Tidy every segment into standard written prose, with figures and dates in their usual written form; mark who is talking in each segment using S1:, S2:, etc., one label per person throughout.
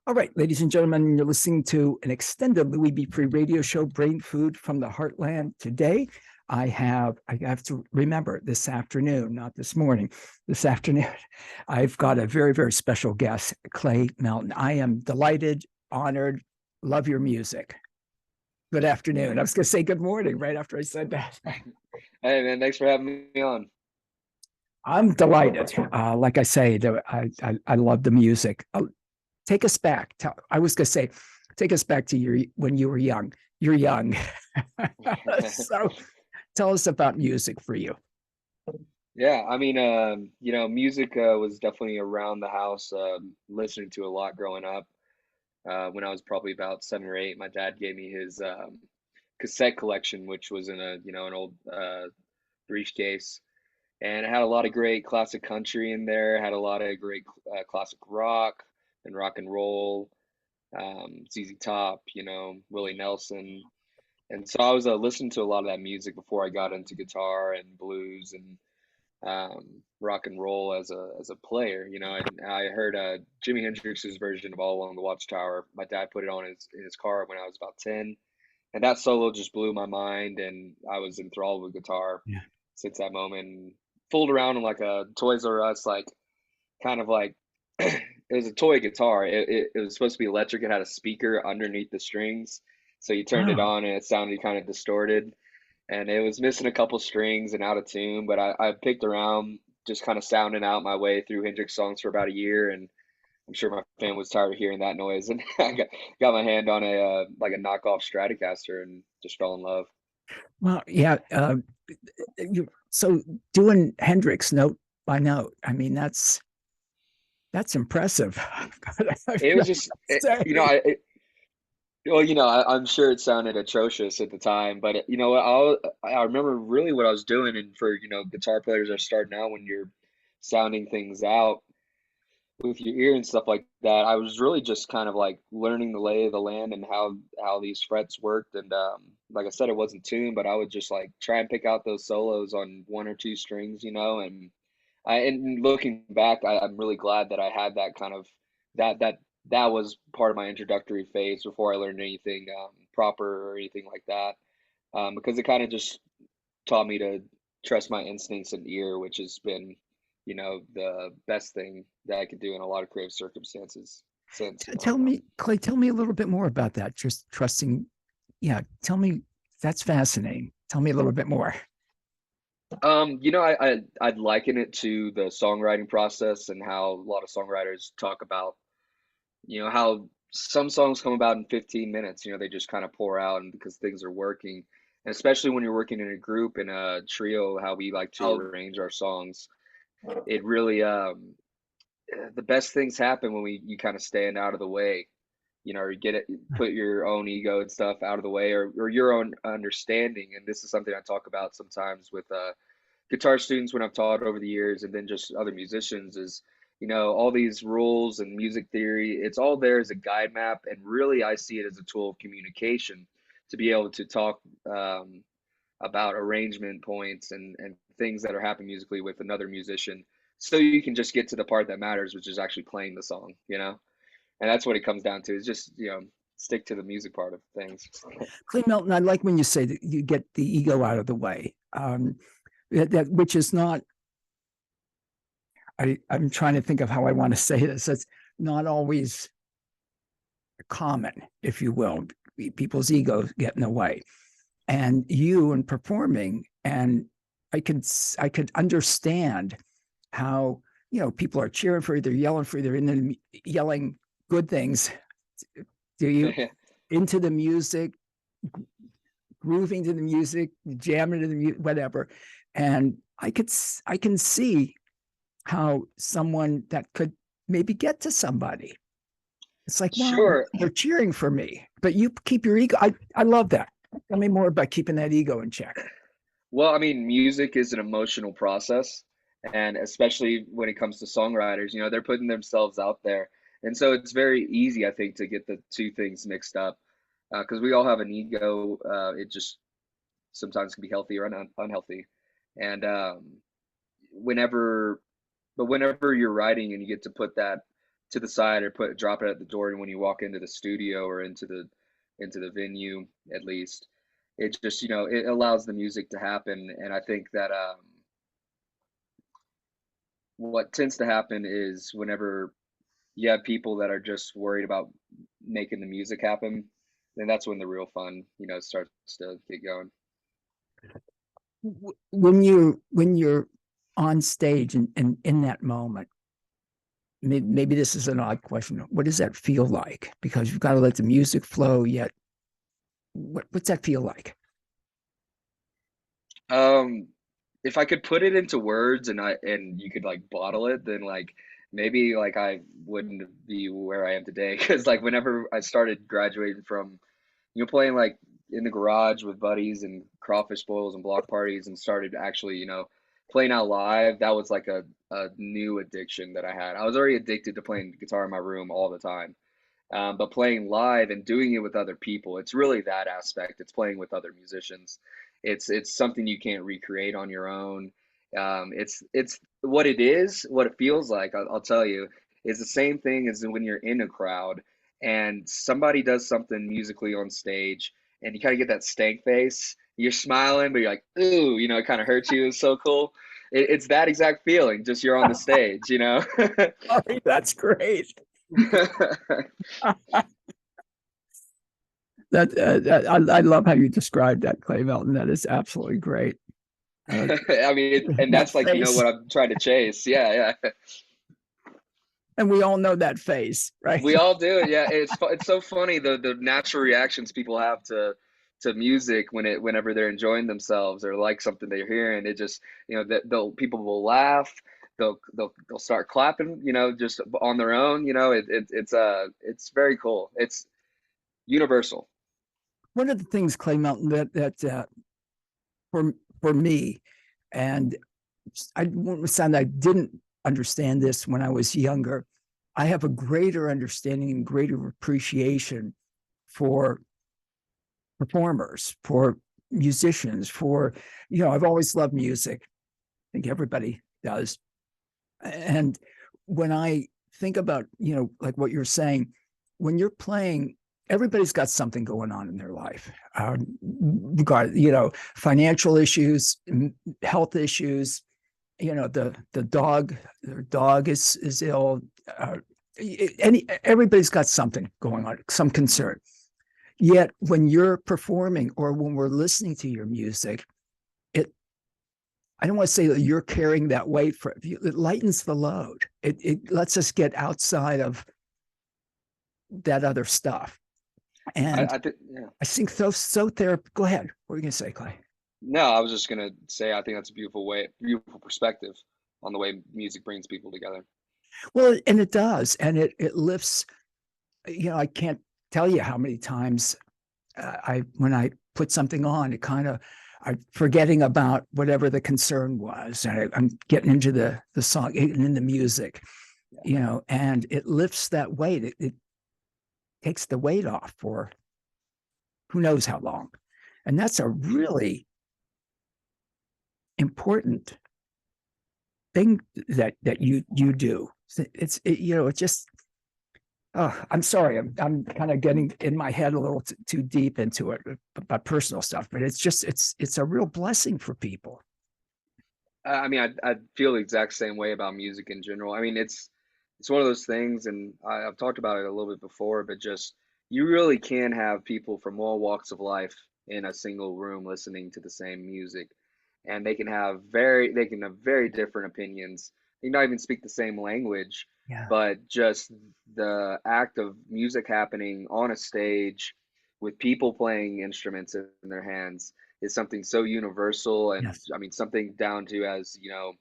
S1: All right, ladies and gentlemen, you're listening to an extended Louis B. Free radio show, Brain Food from the Heartland. Today, I have to remember this afternoon, not this morning, this afternoon, I've got a very, very special guest, Clay Melton. I am delighted, honored, love your music. Good afternoon. I was going to say good morning right after I said that.
S2: Hey man, thanks for having me on.
S1: I'm delighted. Like I say, I love the music. Take us back. I was going to say, take us back to when you were young. You're young. So tell us about music for you.
S2: Yeah, I mean, music was definitely around the house, listening to a lot growing up. When I was probably about 7 or 8, my dad gave me his cassette collection, which was in an old briefcase, and it had a lot of great classic country in there. Had a lot of great classic rock and rock and roll, ZZ Top, Willie Nelson. And so I was listening to a lot of that music before I got into guitar and blues and rock and roll as a player. I heard Jimi Hendrix's version of All Along the Watchtower. My dad put it on in his car when I was about 10, and that solo just blew my mind, and I was enthralled with guitar
S1: Yeah.
S2: since that moment. And fooled around in like a Toys R Us, like kind of like it was a toy guitar. It was supposed to be electric. It had a speaker underneath the strings, so you turned it
S1: Wow.
S2: on and it sounded kind of distorted, and it was missing a couple strings and out of tune. But I picked around, just kind of sounding out my way through Hendrix songs for about a year, and I'm sure my fan was tired of hearing that noise. And I got my hand on a like a knockoff Stratocaster and just fell in love.
S1: Well, yeah. So doing Hendrix note by note, I mean, that's impressive.
S2: It was just,
S1: Say.
S2: I'm sure it sounded atrocious at the time, but I remember really what I was doing, and for guitar players are starting out when you're sounding things out with your ear and stuff like that. I was really just kind of like learning the lay of the land and how these frets worked, and like I said, it wasn't tuned, but I would just like try and pick out those solos on one or two strings, and looking back, I'm really glad that I had that kind of that that that was part of my introductory phase before I learned anything proper or anything like that, because it kind of just taught me to trust my instincts and ear, which has been, the best thing that I could do in a lot of creative circumstances since,
S1: Tell me, Clay, tell me a little bit more about that. Just trusting. Yeah, tell me. That's fascinating. Tell me a little bit more.
S2: I'd liken it to the songwriting process and how a lot of songwriters talk about, how some songs come about in 15 minutes. They just kind of pour out, and because things are working, and especially when you're working in a group, in a trio, how we like to
S1: Oh,
S2: arrange our songs, it really the best things happen when you kind of stand out of the way, or you get it, put your own ego and stuff out of the way, or your own understanding. And this is something I talk about sometimes with guitar students when I've taught over the years, and then just other musicians, is all these rules and music theory, it's all there as a guide map, and really I see it as a tool of communication to be able to talk about arrangement points and things that are happening musically with another musician, so you can just get to the part that matters, which is actually playing the song. And that's what it comes down to, is just stick to the music part of things.
S1: Clay Melton, I like when you say that you get the ego out of the way. That which is not. I'm trying to think of how I want to say this. It's not always common, if you will. People's egos get in the way, and you in performing, and I could understand how people are cheering for you, they're yelling for you, they're in the yelling good things. Do you into the music, grooving to the music, jamming to the music, whatever, and I can see how someone that could maybe get to somebody. It's like, wow,
S2: Sure.
S1: they're cheering for me, but you keep your ego. I love that. Tell me more about keeping that ego in check.
S2: Well, I mean, music is an emotional process, and especially when it comes to songwriters, they're putting themselves out there. And so it's very easy, I think, to get the two things mixed up, because we all have an ego. It just sometimes can be healthy or unhealthy. And whenever, but whenever you're writing and you get to put that to the side or drop it at the door when you walk into the studio or into the venue at least. It just, you know, it allows the music to happen. And I think that what tends to happen is whenever you have people that are just worried about making the music happen, then that's when the real fun, you know, starts to get going.
S1: When you're on stage and in that moment, maybe this is an odd question. What does that feel like? Because you've got to let the music flow, yet what's that feel like?
S2: Um, if I could put it into words and you could like bottle it, then like maybe like I wouldn't be where I am today. Because like whenever I started graduating from, you know, playing like in the garage with buddies and crawfish boils and block parties and started actually, you know, playing out live, that was like a new addiction that I had. I was already addicted to playing guitar in my room all the time. But playing live and doing it with other people, it's really that aspect. It's playing with other musicians. It's something you can't recreate on your own. It's what it is, what it feels like. I'll tell you, is the same thing as when you're in a crowd and somebody does something musically on stage, and you kind of get that stank face. You're smiling, but you're like, ooh, you know, it kind of hurts you. It's so cool. It's that exact feeling. Just you're on the stage, you know.
S1: Sorry, that's great. I love how you described that, Clay Melton. That is absolutely great.
S2: I mean, and
S1: That
S2: that's like, you know,
S1: face,
S2: what I'm trying to chase. Yeah, yeah.
S1: and we all know that face, right?
S2: We all do it. Yeah, it's so funny the natural reactions people have to music whenever they're enjoying themselves or like something they're hearing. It just, you know, that they'll people will laugh. They'll start clapping, you know, just on their own. You know, it's very cool. It's universal.
S1: One of the things, Clay Melton, that for me, and I won't sound I didn't understand this when I was younger. I have a greater understanding and greater appreciation for performers, for musicians, for, you know, I've always loved music. I think everybody does. And when I think about, you know, like what you're saying, when you're playing, everybody's got something going on in their life. Regard, you know, financial issues, health issues, you know, the dog, their dog is ill. Everybody's got something going on, some concern. Yet when you're performing or when we're listening to your music, I don't want to say that you're carrying that weight for it lightens the load. It lets us get outside of that other stuff. And
S2: I think, yeah.
S1: I think so therapy. Go ahead. What are you gonna say, Clay?
S2: No, I was just gonna say I think that's a beautiful perspective on the way music brings people together.
S1: Well, and it does, and it lifts. You know, I can't tell you how many times when I put something on, it kind of I'm forgetting about whatever the concern was. I'm getting into the song, getting in the music,
S2: Yeah.
S1: you know, and it lifts that weight. It takes the weight off for who knows how long. And that's a really important thing that you do. You know, it just oh, I'm sorry. I'm kind of getting in my head a little too deep into it about personal stuff, but it's a real blessing for people.
S2: I mean, I feel the exact same way about music in general. I mean, it's one of those things, and I've talked about it a little bit before, but just you really can have people from all walks of life in a single room listening to the same music, and they can have very different opinions. They not even speak the same language,
S1: Yeah.
S2: but just the act of music happening on a stage with people playing instruments in their hands is something so universal, and
S1: Yes.
S2: I mean something down to as, you know,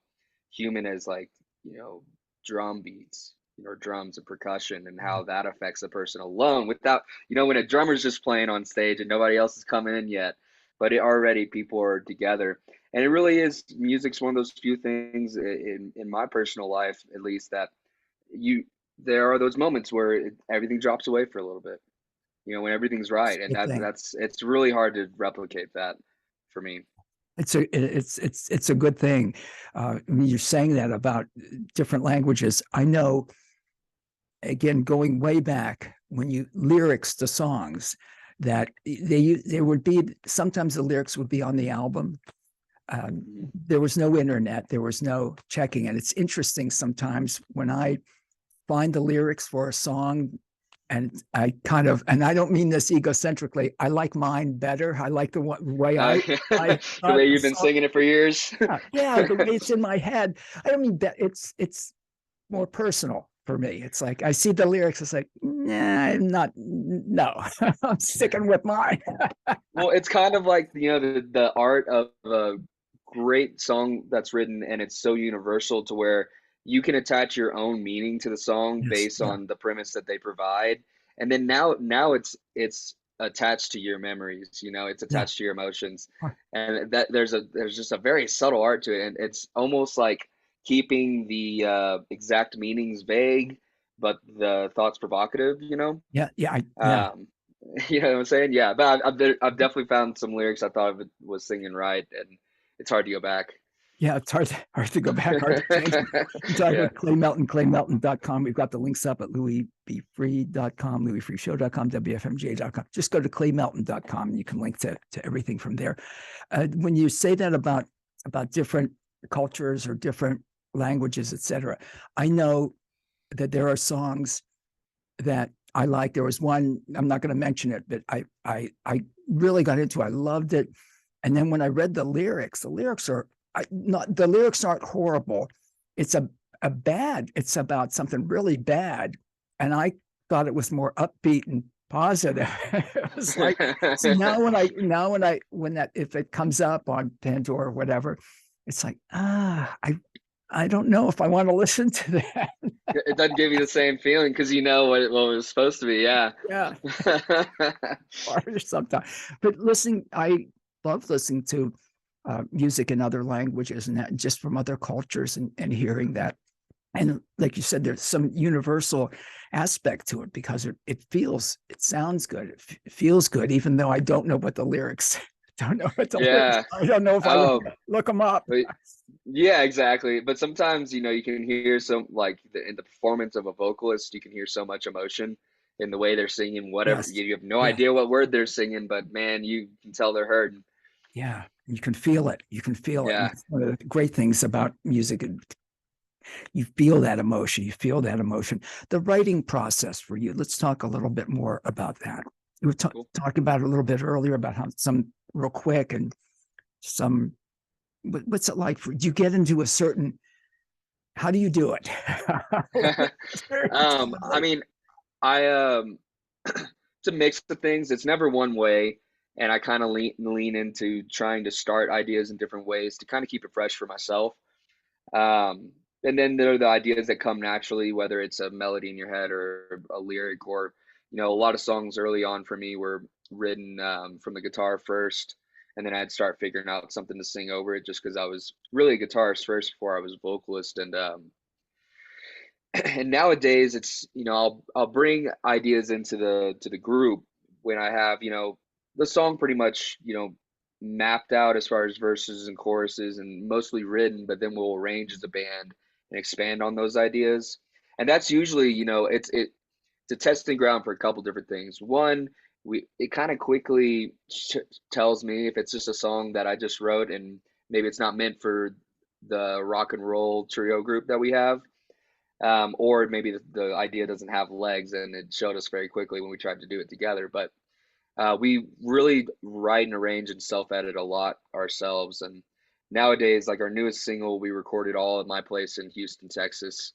S2: human as like, you know, drum beats or drums and percussion and how that affects a person alone without, you know, when a drummer's just playing on stage and nobody else is coming in yet, but already people are together. And it really is, music's one of those few things in my personal life at least that you there are those moments where everything drops away for a little bit, you know, when everything's
S1: It's
S2: right,
S1: a
S2: and
S1: good thing.
S2: that's it's really hard to replicate that for me.
S1: It's a good thing. I mean, you're saying that about different languages. I know again, going way back, when you lyrics to songs, that there would be, sometimes the lyrics would be on the album. There was no internet, there was no checking. And it's interesting sometimes when I find the lyrics for a song, and I kind of, and I don't mean this egocentrically, I like mine better. I like the way I
S2: The
S1: thought
S2: way
S1: the
S2: you've been
S1: song.
S2: singing it for years.
S1: Yeah, the way it's in my head. I don't mean that it's more personal for me. It's like I see the lyrics, it's like, nah, I'm not, no, I'm sticking with mine.
S2: Well, it's kind of like, the art of a great song that's written, and it's so universal to where you can attach your own meaning to the song
S1: Yes,
S2: based
S1: yeah.
S2: on the premise that they provide. And then now it's attached to your memories, it's
S1: Yeah.
S2: attached to your emotions. And that there's just a very subtle art to it. And it's almost like keeping the exact meanings vague, but the thoughts provocative.
S1: Yeah, yeah, yeah.
S2: Um, you know what I'm saying? Yeah, but I've definitely found some lyrics I thought it was singing right, and it's hard to go back.
S1: Yeah, it's hard to go back, hard to change. I'm talking
S2: Yeah,
S1: with Clay Melton, claymelton.com. We've got the links up at louisbfree.com, louisfreeshow.com, wfmj.com. Just go to claymelton.com and you can link to everything from there. When you say that about different cultures or different languages, etc., I know that there are songs that I like. There was one, I'm not going to mention it, but I really got into it. I loved it. And then when I read the lyrics are not, the lyrics aren't horrible. It's a bad, it's about something really bad. And I thought it was more upbeat and positive. It was like, see, when that, if it comes up on Pandora or whatever, it's like, I don't know if I want to listen to that.
S2: it doesn't give you the same feeling because you know what it was supposed to be. Yeah.
S1: Yeah. Or sometimes. But listening, I love listening to music in other languages and that, just from other cultures, and hearing that. And like you said, there's some universal aspect to it because it sounds good. It feels good, even though I don't know what the lyrics, don't know what the lyrics
S2: Yeah.
S1: are. I don't know if I would
S2: Oh,
S1: look them up.
S2: but yeah, exactly. But sometimes, you can hear some like in the performance of a vocalist, you can hear so much emotion in the way they're singing, whatever.
S1: Yes.
S2: You have no
S1: Yeah.
S2: idea what word they're singing, but man, you can tell they're hurting.
S1: Yeah. You can feel it. You can feel it. And
S2: Yeah.
S1: that's one of the great things about music. You feel that emotion. You feel that emotion. The writing process for you. Let's talk a little bit more about that. We were
S2: Cool.
S1: talking about it a little bit earlier about how some real quick and some. What's it like for? Do you get into a certain? How do you do it?
S2: I mean, I it's a mix of things. It's never one way, and I kind of lean into trying to start ideas in different ways to kind of keep it fresh for myself. And then there are the ideas that come naturally, whether it's a melody in your head or a lyric, or a lot of songs early on for me were written from the guitar first, and then I'd start figuring out something to sing over it, just because I was really a guitarist first before I was a vocalist, and and nowadays it's I'll bring ideas into the group when I have the song pretty much mapped out as far as verses and choruses and mostly written, but then we'll arrange as a band and expand on those ideas. And that's usually it's a testing ground for a couple different things. One, it kind of quickly tells me if it's just a song that I just wrote and maybe it's not meant for the rock and roll trio group that we have, or maybe the idea doesn't have legs, and it showed us very quickly when we tried to do it together. But we really write and arrange and self-edit a lot ourselves. And nowadays, like our newest single, we recorded all at my place in Houston, Texas,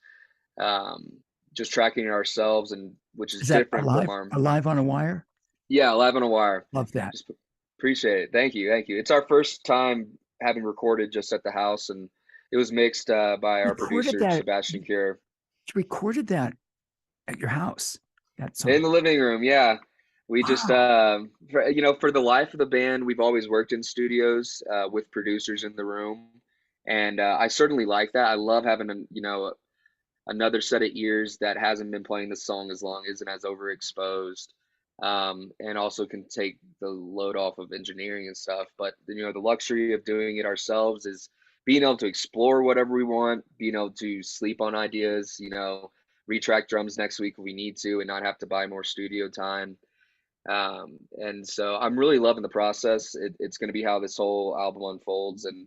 S2: um, just tracking it ourselves, and which is
S1: Is that
S2: different from our,
S1: alive on a wire?
S2: yeah, live on a wire.
S1: Love that.
S2: Just appreciate it. Thank you, thank you. It's our first time having recorded just at the house, and it was mixed by our
S1: Recorded
S2: producer
S1: that.
S2: Sebastian Cure.
S1: Recorded that at your house. That
S2: In
S1: song.
S2: the living room, yeah. We just,
S1: Wow.
S2: for the life of the band, we've always worked in studios with producers in the room, and I certainly like that. I love having another set of ears that hasn't been playing the song as long, isn't as overexposed, and also can take the load off of engineering and stuff. But the luxury of doing it ourselves is being able to explore whatever we want, being able to sleep on ideas, retrack drums next week if we need to, and not have to buy more studio time. And so I'm really loving the process. It's going to be how this whole album unfolds, and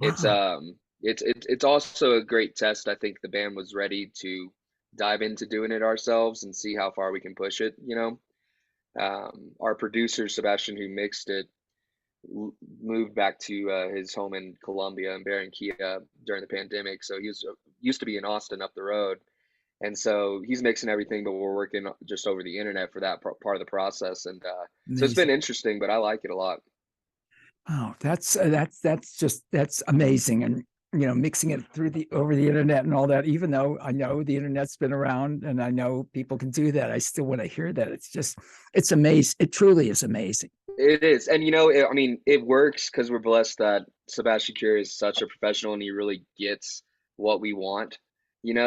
S2: it's
S1: Wow.
S2: it's also a great test. I think the band was ready to dive into doing it ourselves and see how far we can push it. Our producer Sebastian, who mixed it, moved back to his home in Colombia and Barranquilla during the pandemic. So he was used to be in Austin up the road, and so he's mixing everything, but we're working just over the internet for that part of the process. And so it's been
S1: Amazing.
S2: interesting, but I like it a lot.
S1: Oh, that's amazing. And mixing it through the over the internet and all that, even though I know the internet's been around and I know people can do that, I still want to hear that. It's amazing. It truly is amazing.
S2: It is, and I mean, it works because we're blessed that Sebastian Cure is such a professional and he really gets what we want.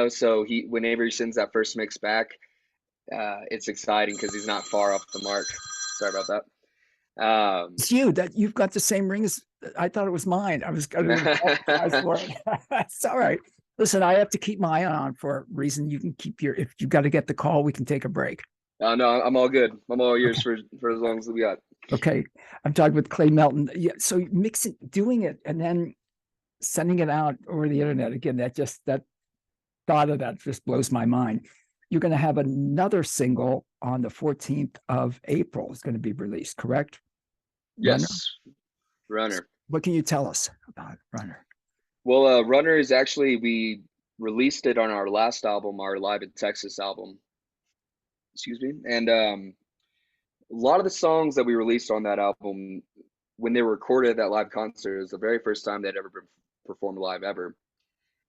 S2: So whenever he sends that first mix back, it's exciting because he's not far off the mark. Sorry about that.
S1: It's you that you've got the same ring as I thought it was mine. I was going to apologize for it. It's all right. Listen, I have to keep my eye on for a reason. You can keep if you got to get the call, we can take a break.
S2: No, I'm all good. I'm all yours
S1: Okay.
S2: for as long as we got.
S1: Okay. I'm talking with Clay Melton. Yeah. So doing it and then sending it out over the internet again, that thought of that just blows my mind. You're going to have another single on the 14th of April. It's going to be released, correct? Runner.
S2: Yes, Runner.
S1: What can you tell us about Runner?
S2: Well, Runner is actually, we released it on our last album, our Live in Texas album. Excuse me. And a lot of the songs that we released on that album, when they were recorded at that live concert, it was the very first time they'd ever been performed live ever.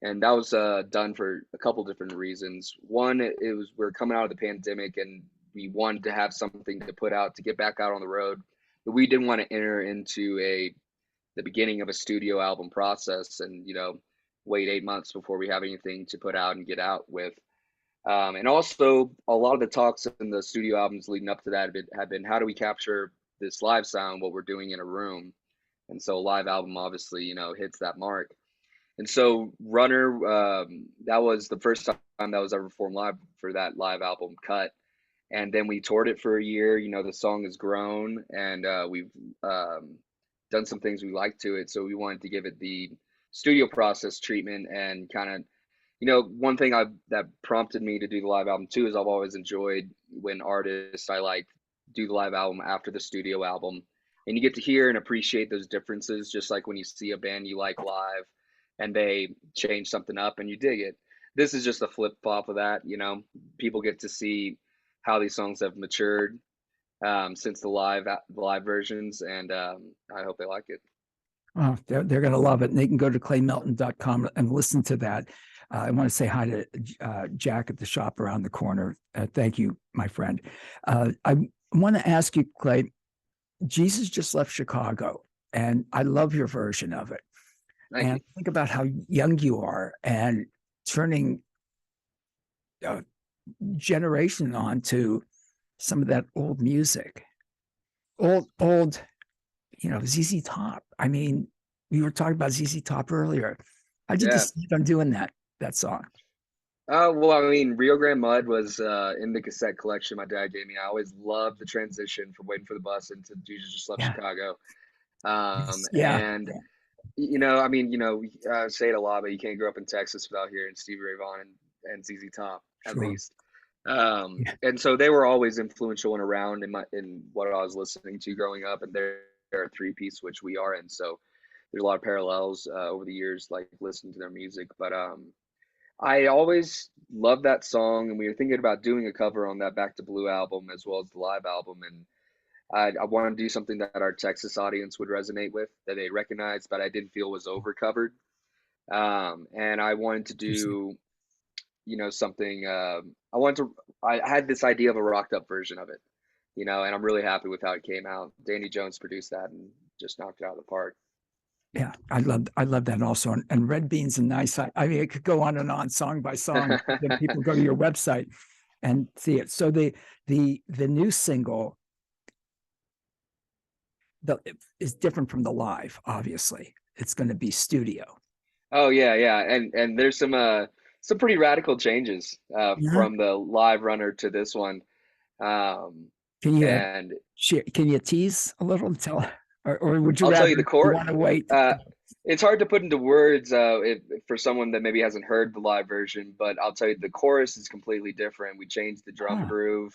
S2: And that was done for a couple different reasons. One, it was we're coming out of the pandemic and we wanted to have something to put out to get back out on the road, but we didn't want to enter into the beginning of a studio album process and wait 8 months before we have anything to put out and get out with. And also, a lot of the talks in the studio albums leading up to that have been how do we capture this live sound, what we're doing in a room. And so a live album obviously hits that mark. And so Runner, that was the first time that was ever performed live for that live album cut. And then we toured it for a year. The song has grown and we've done some things we like to it. So we wanted to give it the studio process treatment and kind of, one thing that prompted me to do the live album too is I've always enjoyed when artists I like do the live album after the studio album. And you get to hear and appreciate those differences, just like when you see a band you like live and they change something up and you dig it. This is just a flip flop of that. People get to see how these songs have matured since the live versions, and I hope they like it.
S1: Oh, they're going to love it. And they can go to claymelton.com and listen to that. I want to say hi to Jack at the shop around the corner. Thank you, my friend. I want to ask you, Clay, Jesus Just Left Chicago, and I love your version of it.
S2: Thank you.
S1: Think about how young you are and turning a generation on to some of that old music, old, ZZ Top. I mean, we were talking about ZZ Top earlier. How'd you decide on doing that song?
S2: Well, I mean, Rio Grande Mud was in the cassette collection my dad gave me. I always loved the transition from Waiting for the Bus into Jesus Just Left Chicago. And I mean, I say it a lot, but you can't grow up in Texas without hearing Stevie Ray Vaughan and ZZ Top, at least. And so they were always influential and around in what I was listening to growing up, and they're a three-piece, which we are in. So there's a lot of parallels over the years, like listening to their music. But I always loved that song, and we were thinking about doing a cover on that Back to Blue album as well as the live album. And I wanted to do something that our Texas audience would resonate with, that they recognize, but I didn't feel was overcovered. And I wanted to do, something. I had this idea of a rocked up version of it, and I'm really happy with how it came out. Danny Jones produced that and just knocked it out of the park.
S1: Yeah, I love that also. And Red Bean's a nice. I mean, it could go on and on, song by song. Then people go to your website and see it. So the new single is different from the live. Obviously, it's going to be studio.
S2: Oh yeah, and there's some some pretty radical changes
S1: Yeah.
S2: from the live runner to this one. Um,
S1: Can you
S2: and
S1: share, can you tease a little and tell, or would you
S2: I'll tell
S1: rather,
S2: you the
S1: you
S2: core.
S1: want to wait?
S2: It's hard to put into words for someone that maybe hasn't heard the live version, but I'll tell you the chorus is completely different. We changed the drum
S1: Huh.
S2: groove.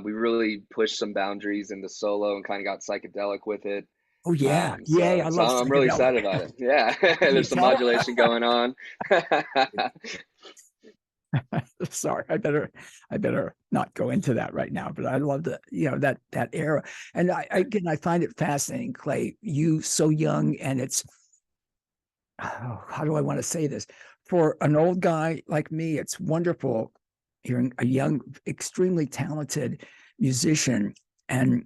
S2: We really pushed some boundaries in the solo and kind of got psychedelic with it.
S1: Oh yeah. Yay. I
S2: So
S1: love
S2: I'm really
S1: psychedelic.
S2: excited about it. Yeah,
S1: Can you
S2: there's some
S1: tell?
S2: modulation going on.
S1: Sorry, I better not go into that right now. But I love the, that era. And again, I find it fascinating, Clay. You so young, and it's, oh, how do I want to say this? For an old guy like me, it's wonderful hearing a young, extremely talented musician and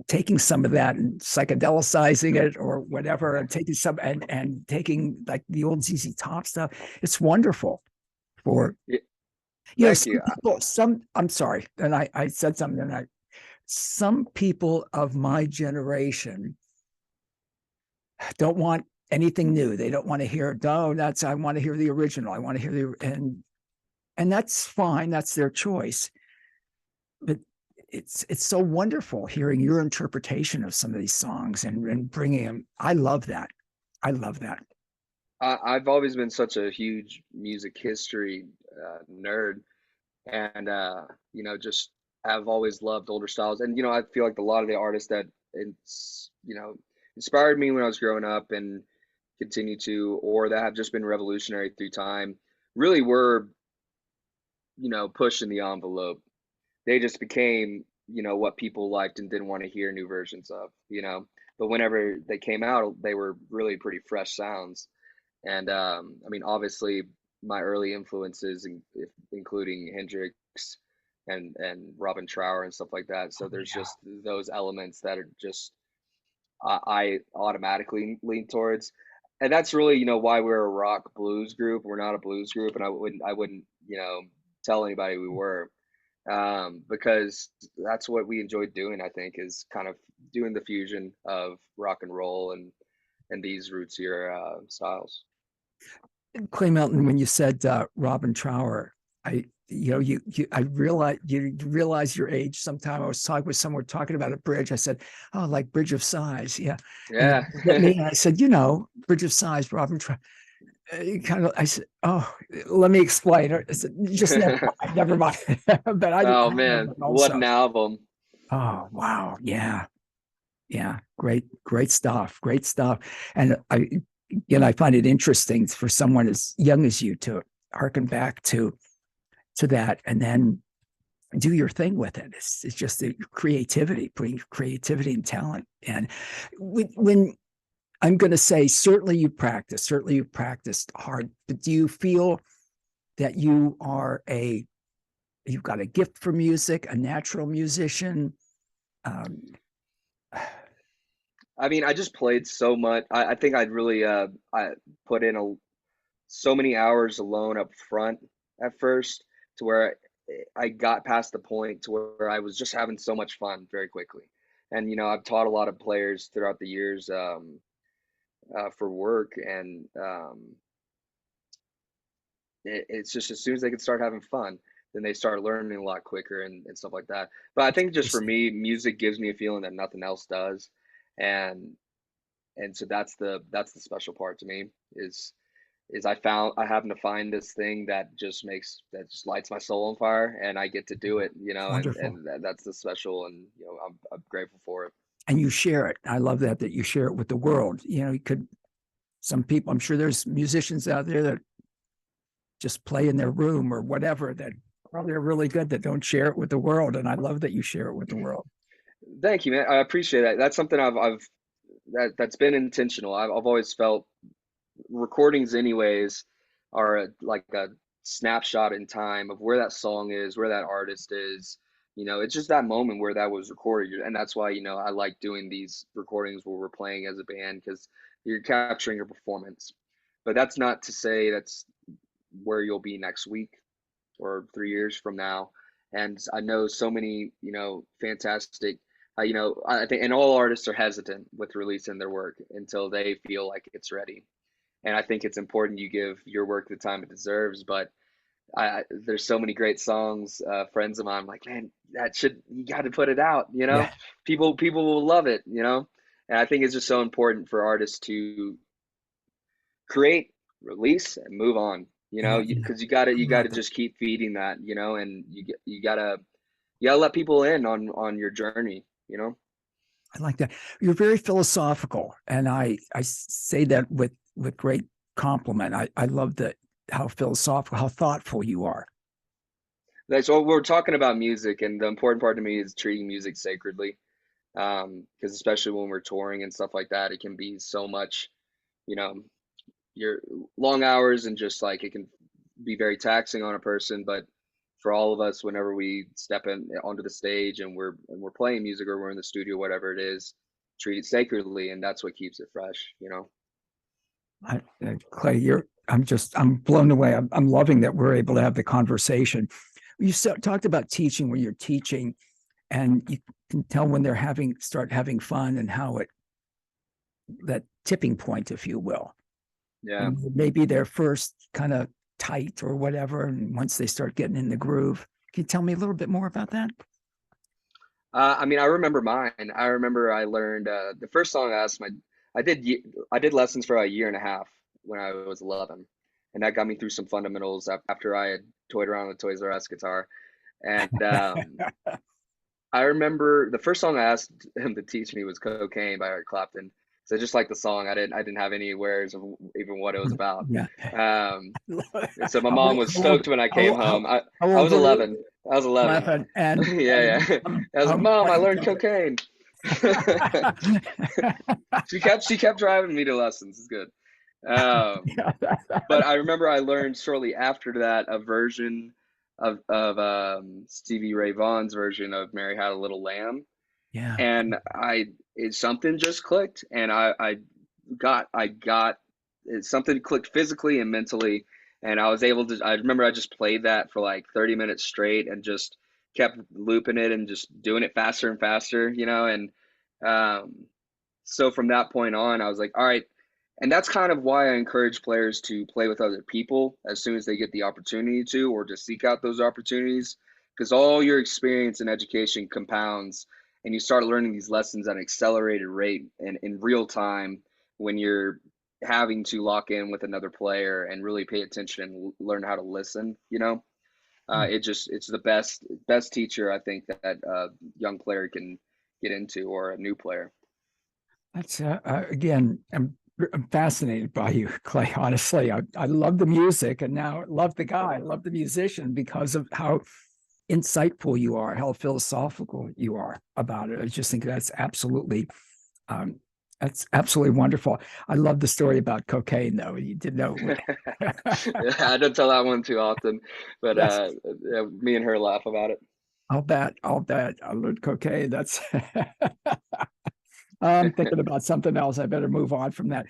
S1: taking some of that and psychedelicizing it or whatever, and taking some and taking like the old ZZ Top stuff. It's wonderful for,
S2: Yeah, thank
S1: some
S2: you.
S1: people, I'm sorry, and I said something, and some people of my generation don't want anything new. They don't want to hear, no, I want to hear the original. I want to hear and that's fine. That's their choice. But it's so wonderful hearing your interpretation of some of these songs and bringing them. I love that. I love that.
S2: I've always been such a huge music history nerd, and just have always loved older styles. And I feel like a lot of the artists that inspired me when I was growing up and continue to, or that have just been revolutionary through time, really were pushing the envelope. They just became what people liked and didn't want to hear new versions of. But whenever they came out, they were really pretty fresh sounds. And I mean, obviously, my early influences, including Hendrix and Robin Trower and stuff like that. So there's
S1: Yeah.
S2: just those elements that are just I automatically lean towards, and that's really why we're a rock blues group. We're not a blues group, and I wouldn't tell anybody we were, because that's what we enjoyed doing. I think is kind of doing the fusion of rock and roll and these rootsier styles.
S1: Clay Melton, when you said Robin Trower, I I realize your age. Sometime I was talking with someone talking about a bridge. I said, "Oh, like Bridge of Sighs, yeah." And
S2: Yeah.
S1: he looked at me and I said, Bridge of Sighs, Robin Trower. Kind of, I said, "Oh, let me explain." I said, "Just never mind, never mind." But
S2: Oh
S1: I love
S2: man,
S1: it
S2: what
S1: also.
S2: an album.
S1: Oh wow, yeah, yeah, great stuff, great stuff. And I find it interesting for someone as young as you to harken back to that and then do your thing with it. It's just the creativity, putting creativity and talent. And when I'm going to say, certainly you practiced hard, but do you feel that you've got a gift for music, a natural musician? Um,
S2: I mean, I just played so much. I think I'd really I put in so many hours alone up front at first to where I got past the point to where I was just having so much fun very quickly. And I've taught a lot of players throughout the years for work, and it's just as soon as they can start having fun, then they start learning a lot quicker and stuff like that. But I think just for me, music gives me a feeling that nothing else does, and so that's the special part to me is I happen to find this thing that just lights my soul on fire, and I get to do it, and
S1: Wonderful.
S2: that's the special, and I'm grateful for it.
S1: And you share it. I love that you share it with the world. You could, some people, I'm sure there's musicians out there that just play in their room or whatever that probably are really good that don't share it with the world. And I love that you share it with the world.
S2: Thank you, man. I appreciate that. That's something that's been intentional. I've always felt recordings, anyways, are like a snapshot in time of where that song is, where that artist is. It's just that moment where that was recorded, and that's why I like doing these recordings where we're playing as a band because you're capturing your performance. But that's not to say that's where you'll be next week or 3 years from now. And I know so many, fantastic, I think, and all artists are hesitant with releasing their work until they feel like it's ready. And I think it's important you give your work the time it deserves. But there's so many great songs. Friends of mine, I'm like, man, you got to put it out.
S1: Yeah.
S2: People will love it. And I think it's just so important for artists to create, release, and move on.
S1: Yeah. Yeah.
S2: Because
S1: I
S2: you
S1: love
S2: gotta
S1: it.
S2: just keep feeding that. And you gotta let people in on your journey.
S1: I like that. You're very philosophical, and I say that with great compliment. I love that, how philosophical, how thoughtful you are.
S2: That's what we're talking about music, and the important part to me is treating music sacredly. Because especially when we're touring and stuff like that, it can be so much, you know, your long hours, and just like it can be very taxing on a person. But for all of us, whenever we step in onto the stage and we're playing music, or we're in the studio, whatever it is, treat it sacredly, and that's what keeps it fresh.
S1: Clay, I'm blown away. I'm loving that we're able to have the conversation. You talked about teaching, when you're teaching, and you can tell when they're start having fun, and how that tipping point, if you will,
S2: Yeah.
S1: and maybe they're first kind of tight or whatever, and once they start getting in the groove. Can you tell me a little bit more about that?
S2: I mean, I remember mine. I remember I learned the first song I did lessons for a year and a half when I was 11, and that got me through some fundamentals after I had toyed around with Toys R Us guitar. And I remember the first song I asked him to teach me was "Cocaine" by Eric Clapton. So I just like the song. I didn't have any wares of even what it was about.
S1: Yeah.
S2: Um, so my
S1: How,
S2: mom was
S1: how old,
S2: stoked when I came
S1: how,
S2: home.
S1: how
S2: I
S1: old
S2: was
S1: were you?
S2: 11. I was 11.
S1: Laughing and
S2: Yeah, yeah. I was like, Mom, I
S1: playing
S2: learned
S1: trumpet.
S2: cocaine. She kept driving me to lessons. It's good.
S1: Yeah.
S2: But I remember I learned shortly after that a version of Stevie Ray Vaughan's version of "Mary Had a Little Lamb,"
S1: Yeah.
S2: and something just clicked, and I got something clicked physically and mentally, and I was able to. I remember I just played that for like 30 minutes straight, and just kept looping it and just doing it faster and faster. And um, so from that point on, I was like, all right. And that's kind of why I encourage players to play with other people as soon as they get the opportunity to, or to seek out those opportunities, because all your experience and education compounds, and you start learning these lessons at an accelerated rate and in real time, when you're having to lock in with another player and really pay attention and learn how to listen. It's the best teacher I think that a young player can get into, or a new player.
S1: That's again, I'm fascinated by you, Clay. Honestly, I love the music, and now I love the guy, I love the musician, because of how insightful you are, how philosophical you are about it. I just think um, that's absolutely wonderful. I love the story about cocaine, though. You did know.
S2: Yeah, I don't tell that one too often, but
S1: Yes,
S2: me and her laugh about it.
S1: I'll bet. I learned cocaine. That's. I'm thinking about something else. I better move on from that.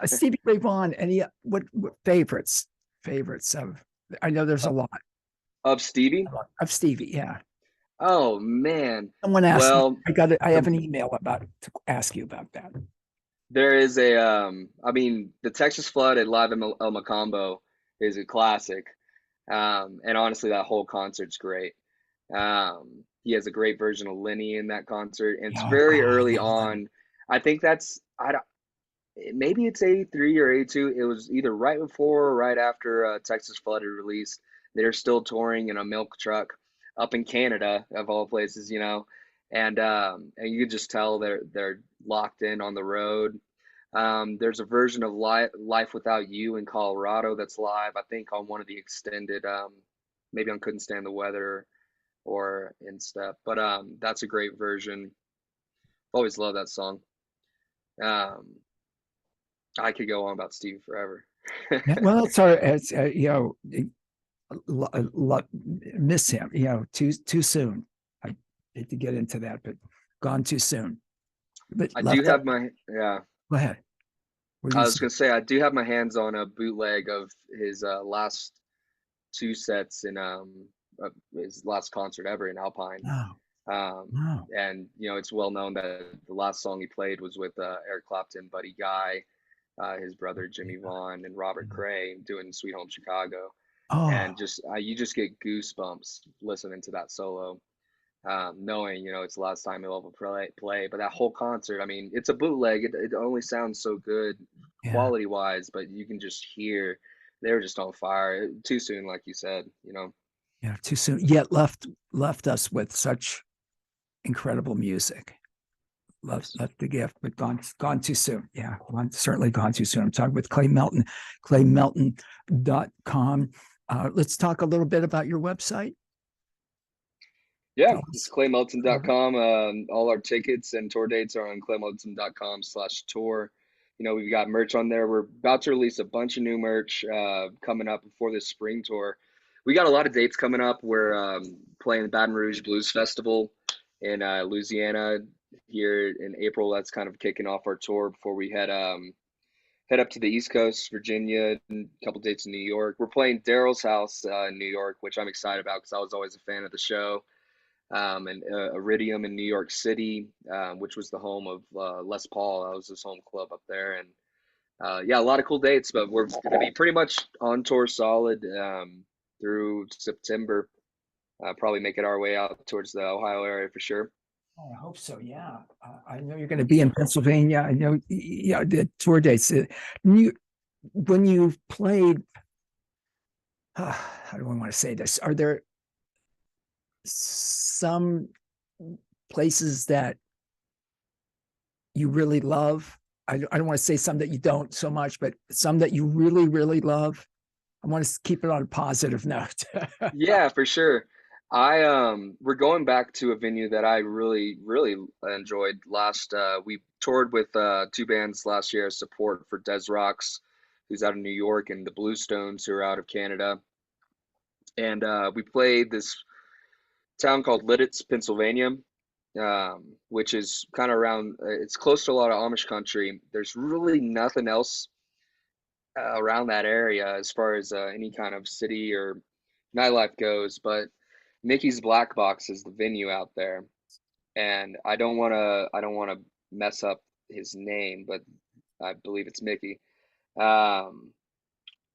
S1: Stevie Ray Vaughan. Any what favorites? Favorites of? I know there's
S2: Uh,
S1: a lot
S2: of Stevie?
S1: of Stevie. Yeah.
S2: Oh man.
S1: Someone asked me.
S2: Well,
S1: I got it. I have
S2: the
S1: an email about to ask you about that.
S2: there is I mean, the Texas Flood at Live in El Macombo is a classic. And honestly, that whole concert's great. He has a great version of Lenny in that concert, and it's
S1: Oh,
S2: very
S1: I
S2: early
S1: love Lenny.
S2: on. I think I don't, maybe it's 83 or 82. It was either right before or right after Texas Flood had released. They're still touring in a milk truck up in Canada, of all places. And you could just tell they're locked in on the road. There's a version of Life Without You in Colorado that's live, I think, on one of the extended, maybe on Couldn't Stand the Weather or In Step. But that's a great version. Always love that song. Um, I could go on about Stevie forever.
S1: Yeah, well, it's miss him. Too soon. I hate to get into that, but gone too soon. But
S2: I do
S1: left up.
S2: have yeah.
S1: Go ahead. What do
S2: I
S1: you
S2: was
S1: say?
S2: gonna say I do have my hands on a bootleg of his last two sets in his last concert ever in Alpine.
S1: No,
S2: Um,
S1: no.
S2: and it's well known that the last song he played was with Eric Clapton, Buddy Guy, his brother Jimmy Vaughn, and Robert Cray doing Sweet Home Chicago.
S1: Oh,
S2: and just you just get goosebumps listening to that solo, knowing it's the last time he'll ever play. But that whole concert, I mean, it's a bootleg. It only sounds so good
S1: yeah.
S2: quality wise, but you can just hear they were just on fire. Too soon, like you said.
S1: Yeah, too soon. Yet left us with such incredible music.
S2: Yes.
S1: Left the gift, but gone too soon. Yeah, certainly gone too soon. I'm talking with Clay Melton, claymelton.com. Let's talk a little bit about your website.
S2: Yeah,
S1: Tell
S2: it's
S1: us.
S2: claymelton.com. All our tickets and tour dates are on claymelton.com/tour. We've got merch on there. We're about to release a bunch of new merch coming up before this spring tour. We got a lot of dates coming up. We're playing the Baton Rouge Blues Festival in Louisiana here in April. That's kind of kicking off our tour before we head up to the East Coast, Virginia, and a couple dates in New York. We're playing Daryl's house in New York, which I'm excited about because I was always a fan of the show, and Iridium in New York City, which was the home of Les Paul. That was his home club up there. And yeah, a lot of cool dates, but we're going to be pretty much on tour solid through September. Probably make it our way out towards the Ohio area for sure.
S1: Oh, I hope so. Yeah, I know you're going to be in Pennsylvania. I know. Yeah, the tour dates. When you played, how do I want to say this? Are there some places that you really love? I don't want to say some that you don't so much, but some that you really, really love. I want to keep it on a positive note.
S2: Yeah, for sure. We're going back to a venue that I really, really enjoyed last we toured with two bands last year as support for Des Rocks, who's out of New York, and the Bluestones, who are out of Canada. And we played this town called Lidditz, Pennsylvania, which is kind of around it's close to a lot of Amish country. There's really nothing else around that area as far as any kind of city or nightlife goes, but Mickey's Black Box is the venue out there, and I don't want to mess up his name, but I believe it's Mickey. Um,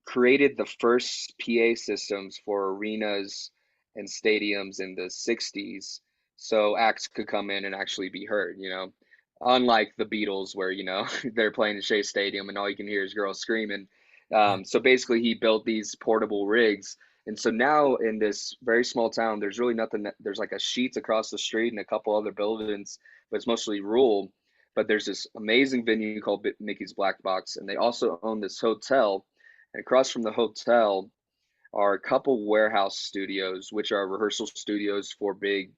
S2: Created the first PA systems for arenas and stadiums in the 60s, so acts could come in and actually be heard. Unlike the Beatles, where they're playing in Shea Stadium and all you can hear is girls screaming.
S1: Yeah.
S2: So basically, he built these portable rigs, and so now in this very small town, there's really nothing. There's like a Sheets across the street and a couple other buildings, but it's mostly rural. But there's this amazing venue called Mickey's Black Box, and they also own this hotel, and across from the hotel are a couple warehouse studios, which are rehearsal studios for big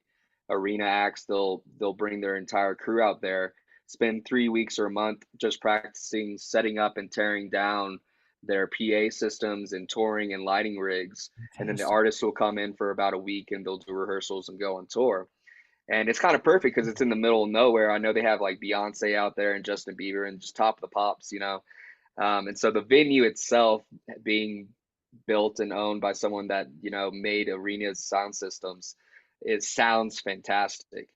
S2: arena acts. They'll bring their entire crew out there, spend 3 weeks or a month just practicing, setting up and tearing down their PA systems and touring and lighting rigs. And then the
S1: Fantastic.
S2: artists will come in for about a week and they'll do rehearsals and go on tour. And it's kind of perfect because it's in the middle of nowhere. I know they have like Beyonce out there and Justin Bieber and just top of the pops. And so the venue itself being built and owned by someone that, made arenas sound systems, it sounds fantastic.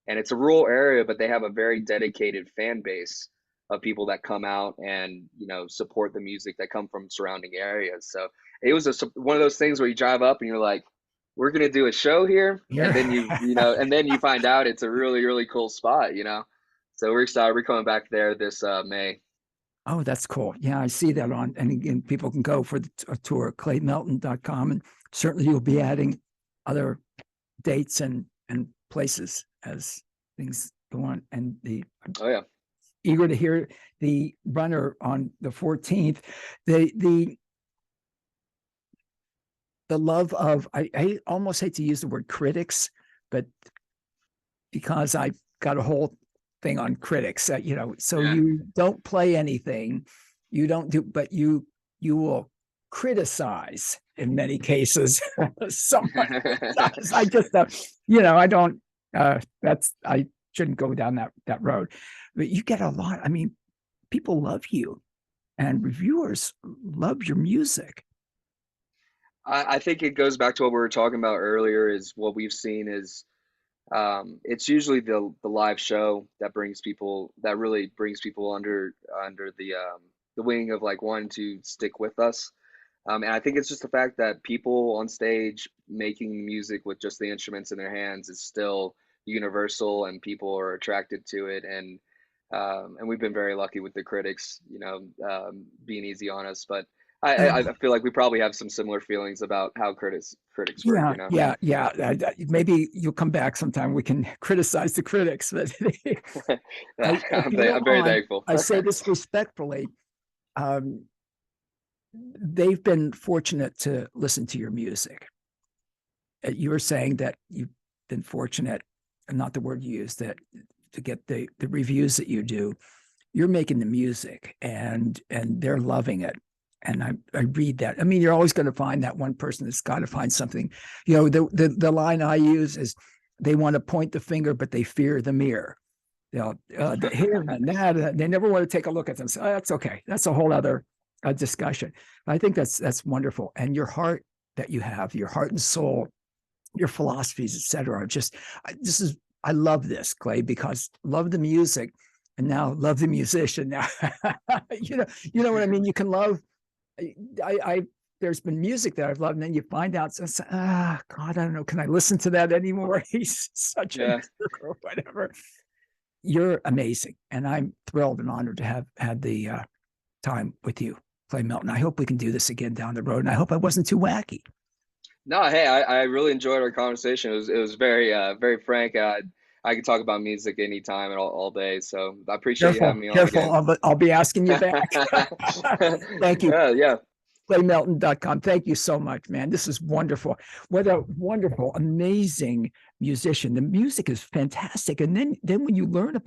S2: And it's a rural area, but they have a very dedicated fan base of people that come out and, support the music that come from surrounding areas. So it was one of those things where you drive up and you're like, we're going to do a show here. And then
S1: Yeah.
S2: and then you find out it's a really, really cool spot. So we're excited. We're coming back there this May.
S1: Oh, that's cool. Yeah, I see that on, and again, people can go for the tour, claymelton.com. And certainly you'll be adding other dates and places as things go on. And I'm
S2: Oh, yeah.
S1: eager to hear the runner on the 14th. The love of, I almost hate to use the word critics, but because I've got a whole thing on critics, so
S2: Yeah.
S1: you don't play anything, you don't do, but you will criticize in many cases someone does. I just, I don't, I shouldn't go down that road, but you get a lot. I mean, people love you and reviewers love your music.
S2: I think it goes back to what we were talking about earlier is what we've seen is it's usually the live show that really brings people under the wing of like wanting to stick with us. And I think it's just the fact that people on stage making music with just the instruments in their hands is still universal, and people are attracted to it. And we've been very lucky with the critics, being easy on us. But I feel like we probably have some similar feelings about how critics work,
S1: Yeah,
S2: you know.
S1: yeah. Maybe you'll come back sometime. We can criticize the critics, but
S2: Yeah,
S1: if you don't
S2: I'm very
S1: mind,
S2: thankful.
S1: I say this respectfully. Um, they've been fortunate to listen to your music. You were saying that you've been fortunate, and not the word you used, that to get the reviews that you do. You're making the music, and they're loving it. And I read that. I mean, you're always going to find that one person that's got to find something. The line I use is, they want to point the finger, but they fear the mirror. Him and that, they never want to take a look at them. So that's okay. That's a whole other discussion. I think that's wonderful. And your heart that you have, your heart and soul, your philosophies, etc. I love this, Clay, because love the music, and now love the musician. Now, you know what I mean. You can love. I there's been music that I've loved, and then you find out, God, I don't know, can I listen to that anymore? He's such a
S2: Yeah.
S1: jerk or whatever. You're amazing, and I'm thrilled and honored to have had the time with you, Clay Melton. I hope we can do this again down the road, and I hope I wasn't too wacky.
S2: No, hey, I really enjoyed our conversation. It was very very frank. I could talk about music anytime and all day. So I appreciate you having
S1: Careful,
S2: me on
S1: careful.
S2: again.
S1: I'll be asking you back. Thank you.
S2: Yeah.
S1: ClayMelton.com. Thank you so much, man. This is wonderful. What a wonderful, amazing musician. The music is fantastic. And then when you learn about